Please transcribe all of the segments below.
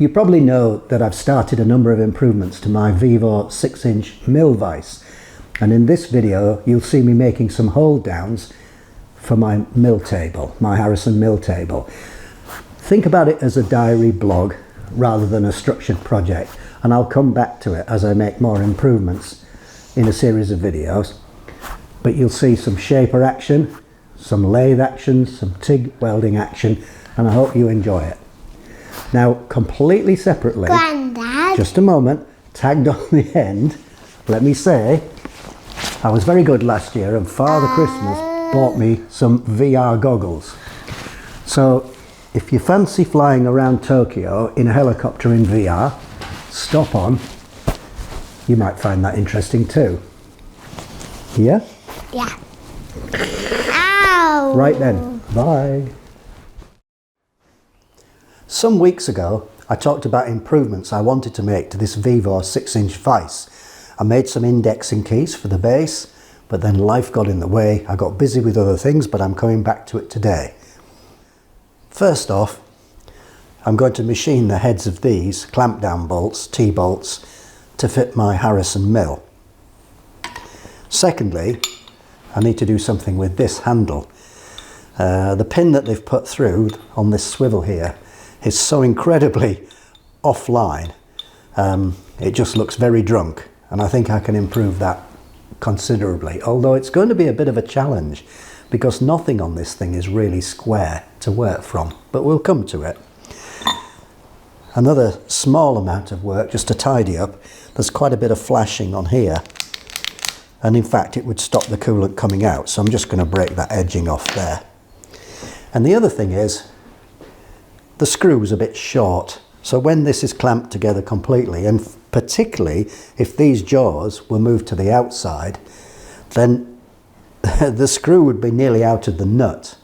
You probably know that I've started a number of improvements to my Vevor 6-inch mill vise, and in this video you'll see me making some hold downs for my mill table, my Harrison mill table. Think about it as a diary blog rather than a structured project, and I'll come back to it as I make more improvements in a series of videos. But you'll see some shaper action, some lathe action, some TIG welding action, and I hope you enjoy it. Now, completely separately, Grandad, just a moment, tagged on the end, let me say, I was very good last year and Father Christmas bought me some VR goggles. So, if you fancy flying around Tokyo in a helicopter in VR, stop on. You might find that interesting too. Yeah? yeah. Ow! Right then, bye. Some weeks ago, I talked about improvements I wanted to make to this Vevor 6-inch vise. I made some indexing keys for the base, but then life got in the way. I got busy with other things, but I'm coming back to it today. First off, I'm going to machine the heads of these clamp down bolts, T-bolts, to fit my Harrison mill. Secondly, I need to do something with this handle. The pin that they've put through on this swivel here is so incredibly offline. It just looks very drunk, and I think I can improve that considerably, although it's going to be a bit of a challenge because nothing on this thing is really square to work from, but we'll come to it. Another small amount of work just to tidy up. There's quite a bit of flashing on here, and in fact it would stop the coolant coming out, so I'm just going to break that edging off there. And the other thing is, the screw is a bit short, so when this is clamped together completely, and particularly if these jaws were moved to the outside, then the screw would be nearly out of the nut.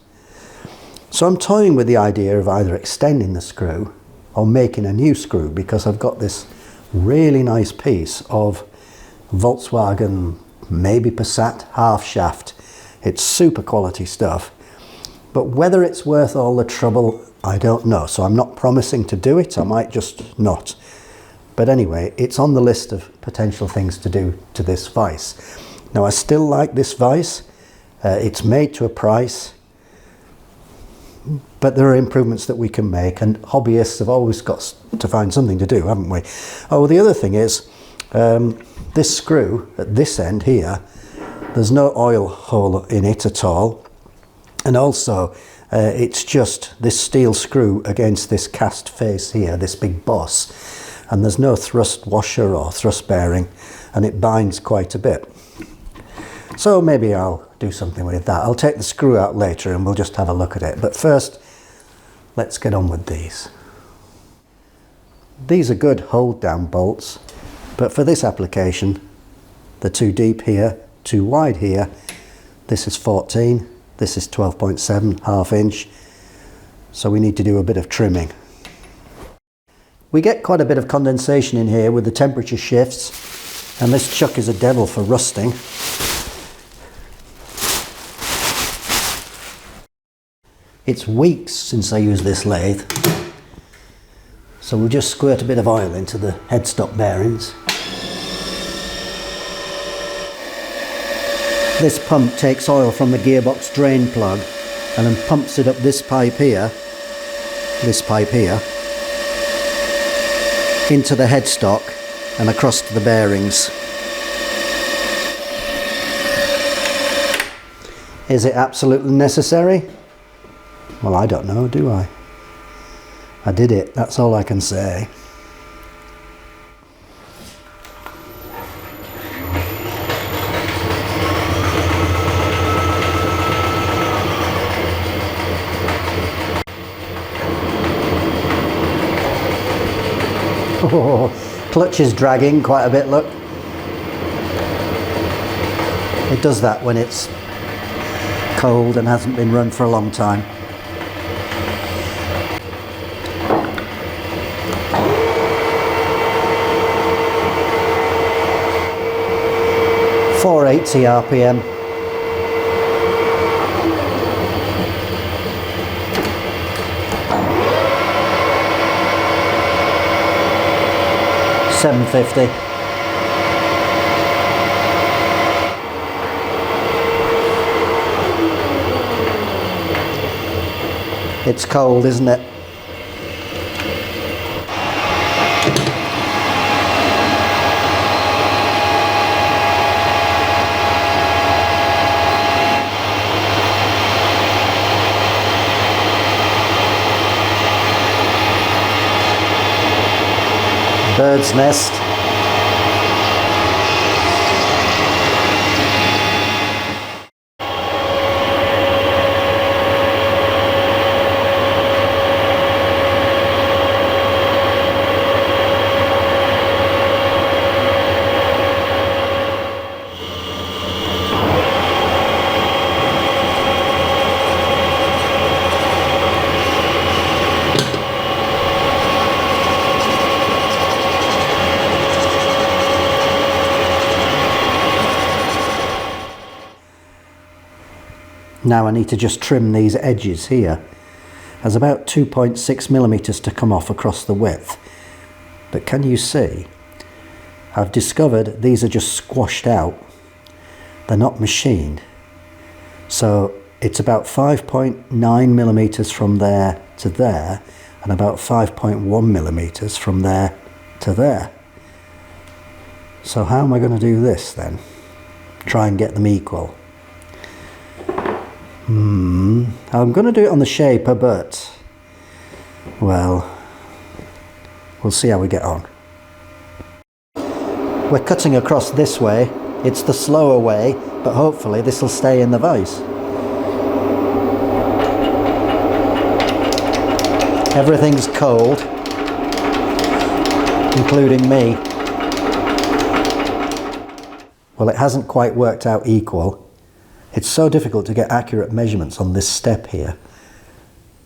So I'm toying with the idea of either extending the screw or making a new screw, because I've got this really nice piece of Volkswagen, maybe Passat half shaft. It's super quality stuff, but whether it's worth all the trouble, I don't know, so I'm not promising to do it. I might just not. But anyway, it's on the list of potential things to do to this vise. Now, I still like this vise. It's made to a price, but there are improvements that we can make, and hobbyists have always got to find something to do, haven't we? Oh, the other thing is, this screw at this end here, there's no oil hole in it at all, and also it's just this steel screw against this cast face here, this big boss, and there's no thrust washer or thrust bearing, and it binds quite a bit. So maybe I'll do something with that. I'll take the screw out later and we'll just have a look at it. But first, let's get on with these. These are good hold down bolts, but for this application, they're too deep here, too wide here. This is 14. This is 12.7, half inch, so we need to do a bit of trimming. We get quite a bit of condensation in here with the temperature shifts, and this chuck is a devil for rusting. It's weeks since I used this lathe, so we'll just squirt a bit of oil into the headstock bearings. This pump takes oil from the gearbox drain plug and then pumps it up this pipe here, into the headstock and across to the bearings. Is it absolutely necessary? Well, I don't know, do I? I did it, that's all I can say. Oh, clutch is dragging quite a bit, look. It does that when it's cold and hasn't been run for a long time. .480 RPM. 750. It's cold, isn't it? Bird's nest. Now I need to just trim these edges here. There's about 2.6 millimeters to come off across the width. But can you see? I've discovered these are just squashed out. They're not machined. So it's about 5.9 millimeters from there to there, and about 5.1 millimeters from there to there. So how am I going to do this then? Try and get them equal. I'm going to do it on the shaper, but, well, we'll see how we get on. We're cutting across this way. It's the slower way, but hopefully this will stay in the vise. Everything's cold, including me. Well, it hasn't quite worked out equal. It's so difficult to get accurate measurements on this step here.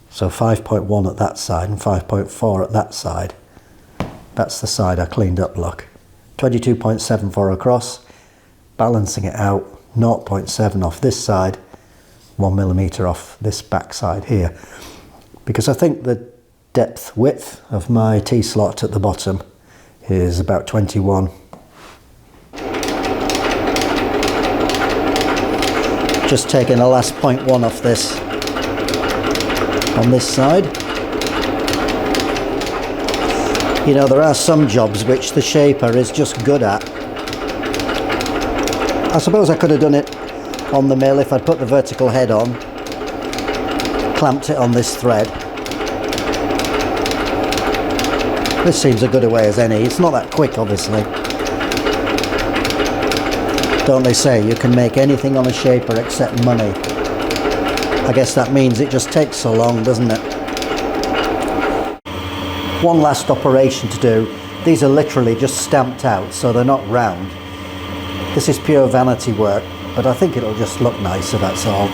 So 5.1 at that side and 5.4 at that side. That's the side I cleaned up, look. 22.74 across, balancing it out, 0.7 off this side, 1 millimeter off this back side here. Because I think the depth width of my T-slot at the bottom is about 21. Just taking a last 0.1 off this on this side. You know, there are some jobs which the shaper is just good at. I suppose I could have done it on the mill if I'd put the vertical head on, clamped it on this thread. This seems a good a way as any. It's not that quick, obviously. Don't they say you can make anything on a shaper except money? I guess that means it just takes so long, doesn't it? One last operation to do. These are literally just stamped out, so they're not round. This is pure vanity work, but I think it'll just look nicer, that's all.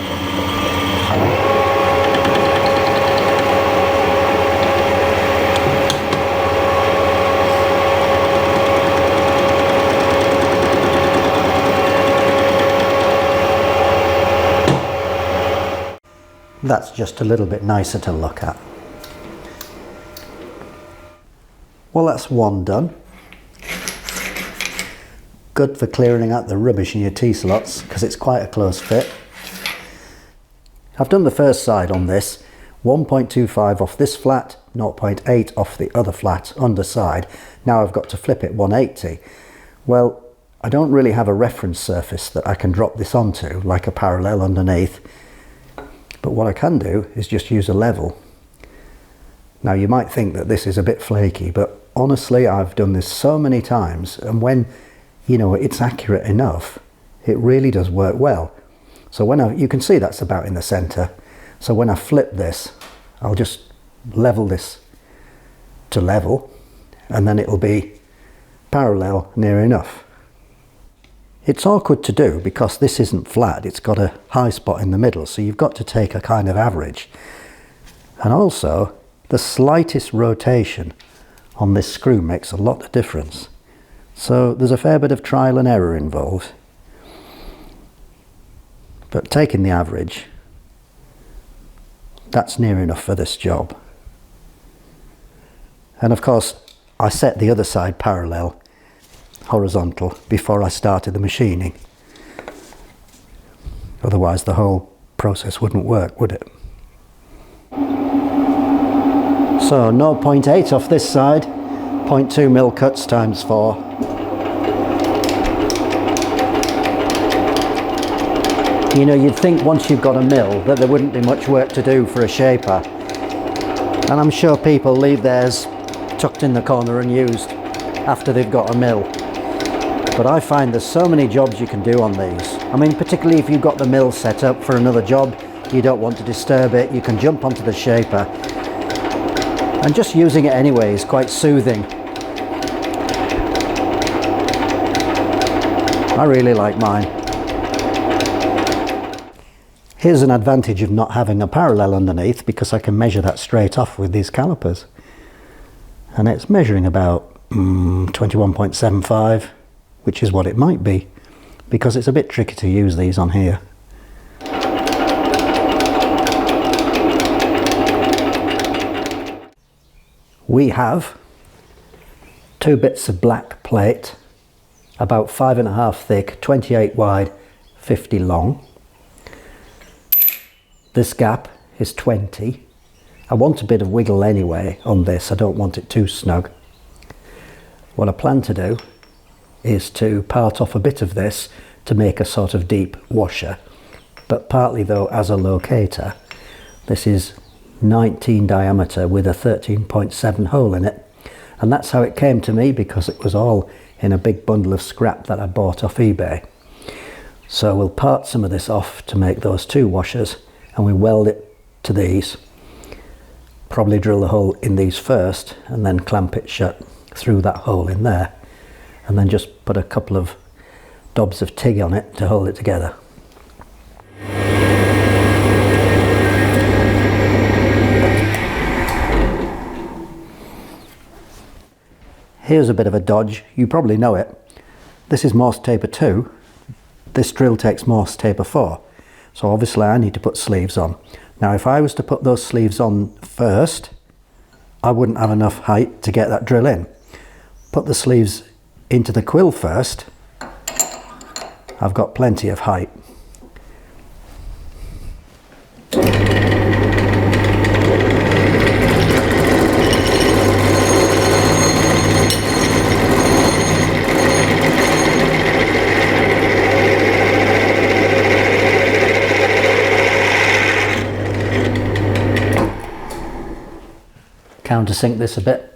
That's just a little bit nicer to look at. Well, that's one done. Good for clearing out the rubbish in your T-slots, because it's quite a close fit. I've done the first side on this, 1.25 off this flat, 0.8 off the other flat underside. Now I've got to flip it 180. Well, I don't really have a reference surface that I can drop this onto, like a parallel underneath. But what I can do is just use a level. Now you might think that this is a bit flaky, but honestly I've done this so many times, and when you know it's accurate enough, it really does work well. So when you can see that's about in the center. So when I flip this, I'll just level this to level, and then it'll be parallel near enough. It's awkward to do because this isn't flat, it's got a high spot in the middle, so you've got to take a kind of average. And also, the slightest rotation on this screw makes a lot of difference. So there's a fair bit of trial and error involved. But taking the average, that's near enough for this job. And of course, I set the other side parallel, horizontal, before I started the machining. Otherwise the whole process wouldn't work, would it? So 0.8 off this side, 0.2 mil cuts times 4. You know, you'd think once you've got a mill that there wouldn't be much work to do for a shaper. And I'm sure people leave theirs tucked in the corner unused after they've got a mill. But I find there's so many jobs you can do on these. I mean, particularly if you've got the mill set up for another job, you don't want to disturb it, you can jump onto the shaper. And just using it anyway is quite soothing. I really like mine. Here's an advantage of not having a parallel underneath, because I can measure that straight off with these calipers. And it's measuring about 21.75, which is what it might be, because it's a bit tricky to use these on here. We have 2 bits of black plate, about 5.5 thick, 28 wide, 50 long. This gap is 20. I want a bit of wiggle anyway on this, I don't want it too snug. What I plan to do is to part off a bit of this to make a sort of deep washer, but partly though as a locator. This is 19 diameter with a 13.7 hole in it, and that's how it came to me, because it was all in a big bundle of scrap that I bought off eBay. So we'll part some of this off to make those 2 washers, and we weld it to these. Probably drill the hole in these first and then clamp it shut through that hole in there, and then just put a couple of dobs of TIG on it to hold it together. Here's a bit of a dodge, you probably know it. This is Morse taper 2, this drill takes Morse taper 4, so obviously I need to put sleeves on. Now if I was to put those sleeves on first, I wouldn't have enough height to get that drill in. Put the sleeves into the quill first, I've got plenty of height. Countersink this a bit.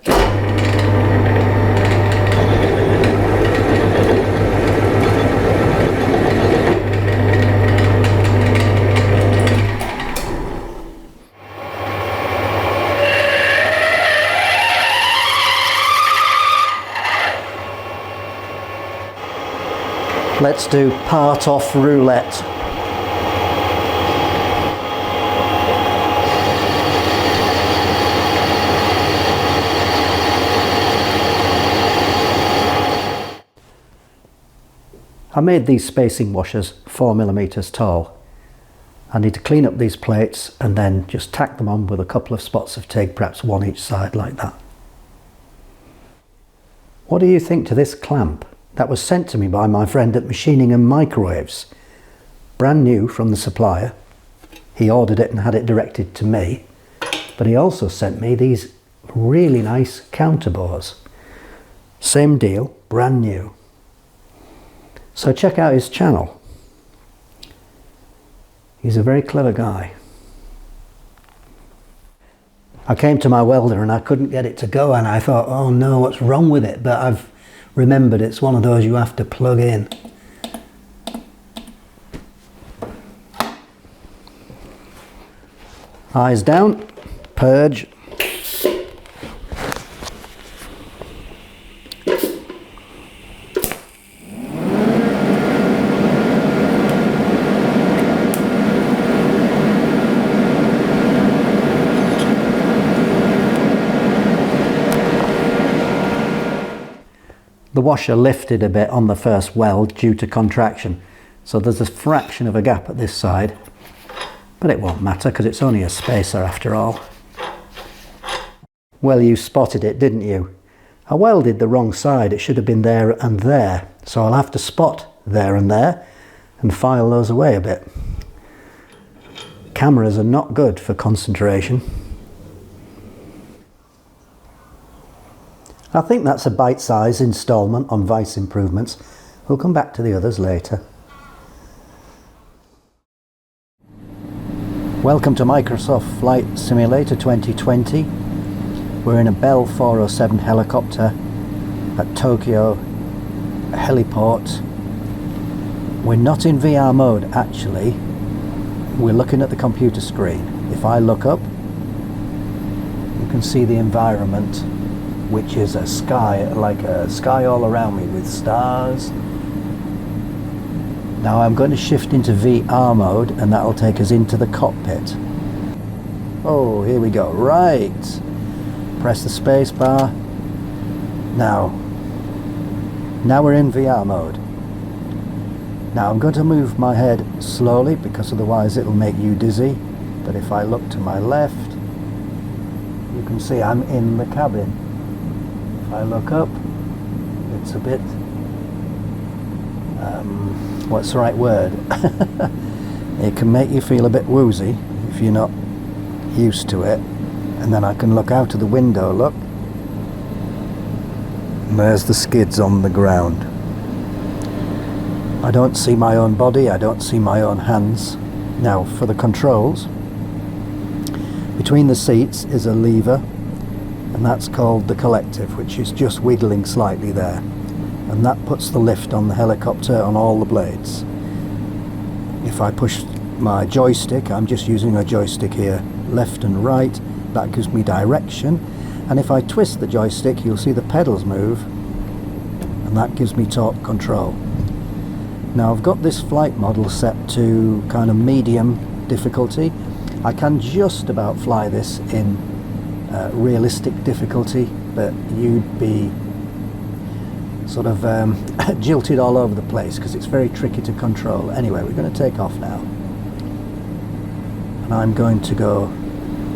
Let's do part off roulette. I made these spacing washers 4mm tall. I need to clean up these plates and then just tack them on with a couple of spots of TIG, perhaps 1 each side like that. What do you think to this clamp? That was sent to me by my friend at Machining and Microwaves. Brand new from the supplier. He ordered it and had it directed to me, but he also sent me these really nice counterbores. Same deal, brand new. So check out his channel. He's a very clever guy. I came to my welder and I couldn't get it to go, and I thought, oh no, what's wrong with it? But I've remembered it's one of those you have to plug in. Eyes down, purge. The washer lifted a bit on the first weld due to contraction, so there's a fraction of a gap at this side, but it won't matter because it's only a spacer after all. Well, you spotted it, didn't you? I welded the wrong side. It should have been there and there. So I'll have to spot there and there and file those away a bit. Cameras are not good for concentration. I think that's a bite-sized instalment on vise improvements. We'll come back to the others later. Welcome to Microsoft Flight Simulator 2020. We're in a Bell 407 helicopter at Tokyo Heliport. We're not in VR mode actually. We're looking at the computer screen. If I look up, you can see the environment, which is a sky, like a sky all around me with stars. Now I'm going to shift into VR mode and that'll take us into the cockpit. Oh, here we go. Right. Press the space bar. Now we're in VR mode. Now I'm going to move my head slowly because otherwise it'll make you dizzy. But if I look to my left, you can see I'm in the cabin. If I look up, it's a bit, what's the right word? It can make you feel a bit woozy if you're not used to it. And then I can look out of the window, look. And there's the skids on the ground. I don't see my own body, I don't see my own hands. Now for the controls, between the seats is a lever, and that's called the collective, which is just wiggling slightly there. And that puts the lift on the helicopter on all the blades. If I push my joystick, I'm just using a joystick here, left and right, that gives me direction. And if I twist the joystick, you'll see the pedals move, and that gives me torque control. Now I've got this flight model set to kind of medium difficulty. I can just about fly this in realistic difficulty, but you'd be sort of jilted all over the place because it's very tricky to control. Anyway, we're going to take off now. And I'm going to go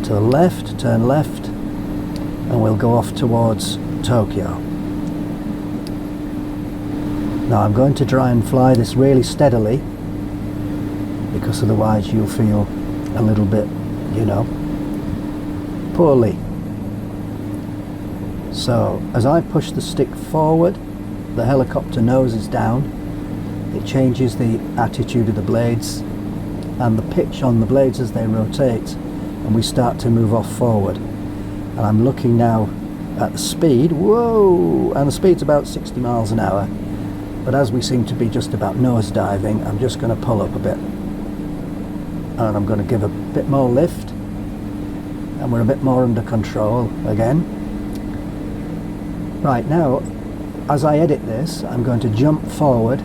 to the left, turn left, and we'll go off towards Tokyo. Now I'm going to try and fly this really steadily because otherwise you'll feel a little bit, you know, poorly. So as I push the stick forward, the helicopter nose is down. It changes the attitude of the blades and the pitch on the blades as they rotate, and we start to move off forward. And I'm looking now at the speed. Whoa! And the speed's about 60 miles an hour. But as we seem to be just about nose diving, I'm just going to pull up a bit. And I'm going to give a bit more lift. And we're a bit more under control again. Right, now, as I edit this, I'm going to jump forward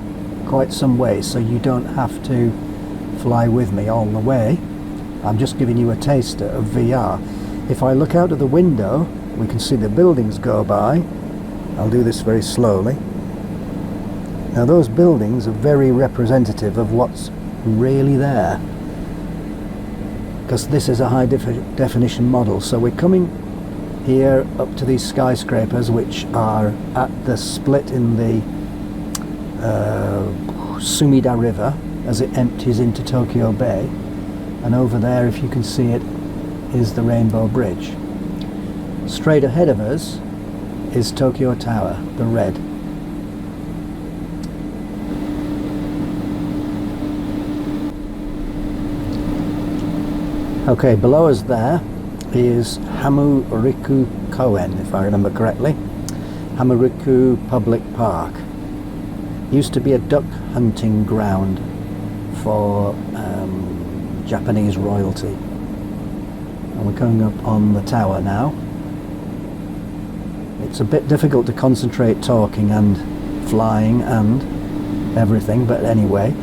quite some way so you don't have to fly with me all the way. I'm just giving you a taster of VR. If I look out of the window, we can see the buildings go by. I'll do this very slowly. Now those buildings are very representative of what's really there, because this is a high definition model. So we're coming here up to these skyscrapers which are at the split in the Sumida River as it empties into Tokyo Bay, and over there, if you can see it, is the Rainbow Bridge. Straight ahead of us is Tokyo Tower, the red. Okay, below us there is Hamuriku Koen, if I remember correctly. Hamuriku Public Park. Used to be a duck hunting ground for Japanese royalty. And we're coming up on the tower now. It's a bit difficult to concentrate talking and flying and everything, but anyway,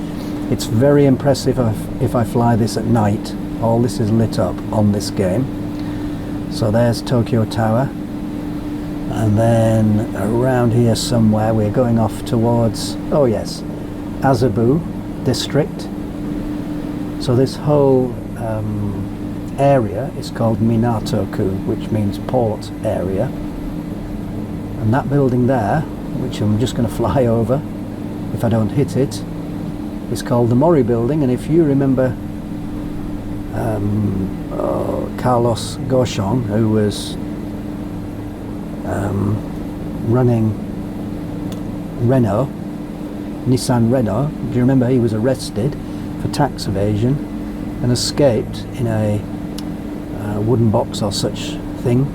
it's very impressive if I fly this at night. All this is lit up on this game. So there's Tokyo Tower, and then around here somewhere we're going off towards, oh yes, Azabu district. So this whole area is called Minatoku, which means port area. And that building there, which I'm just going to fly over if I don't hit it, is called the Mori Building. And if you remember Carlos Ghosn, who was running Nissan Renault, do you remember he was arrested for tax evasion and escaped in a wooden box or such thing,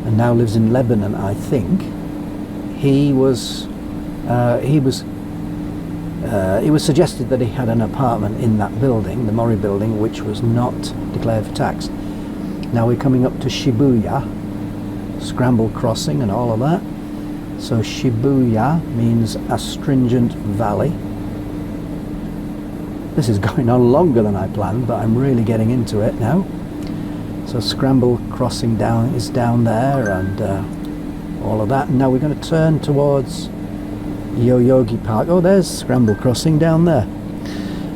and now lives in Lebanon, I think. It was suggested that he had an apartment in that building, the Mori Building, which was not declared for tax. Now we're coming up to Shibuya, Scramble Crossing and all of that. So Shibuya means astringent valley. This is going on longer than I planned, but I'm really getting into it now. So Scramble Crossing is down there, and all of that. And now we're going to turn towards Yoyogi Park. Oh, there's Scramble Crossing down there.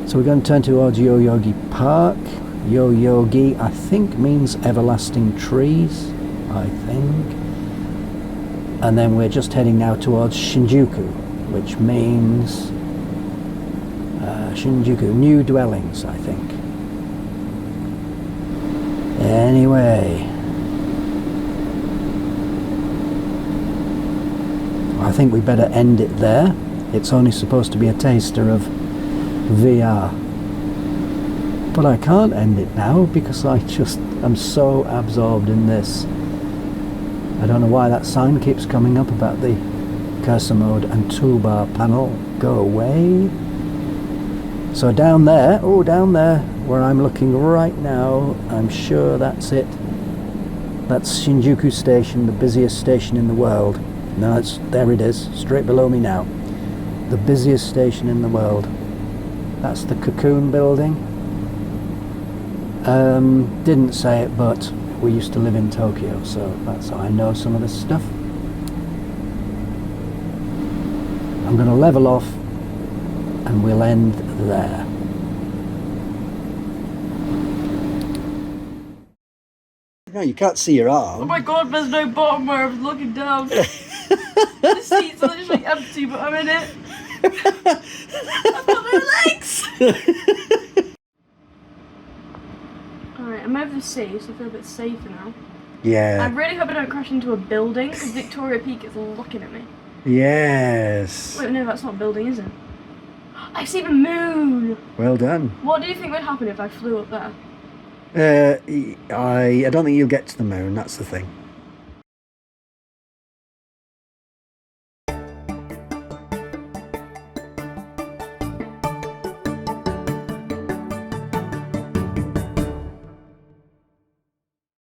So we're going to turn towards Yoyogi Park. Yoyogi, I think, means everlasting trees, I think. And then we're just heading now towards Shinjuku, which means Shinjuku, new dwellings, I think. Anyway, I think we better end it there. It's only supposed to be a taster of VR. But I can't end it now because I'm so absorbed in this. I don't know why that sign keeps coming up about the cursor mode and toolbar panel. Go away. So down there, where I'm looking right now, I'm sure that's it. That's Shinjuku Station, the busiest station in the world. No, there it is, straight below me now. The busiest station in the world. That's the Cocoon Building. Didn't say it, but we used to live in Tokyo, so that's how I know some of this stuff. I'm going to level off and we'll end there. No, you can't see your arm. Oh my god, there's no bottom where I was looking down. The seat's literally empty, but I'm in it. I've got no legs! Alright, I'm over the sea, so I feel a bit safer now. Yeah. I really hope I don't crash into a building, because Victoria Peak is looking at me. Yes. Wait, no, that's not a building, is it? I see the moon! Well done. What do you think would happen if I flew up there? I don't think you'll get to the moon, that's the thing.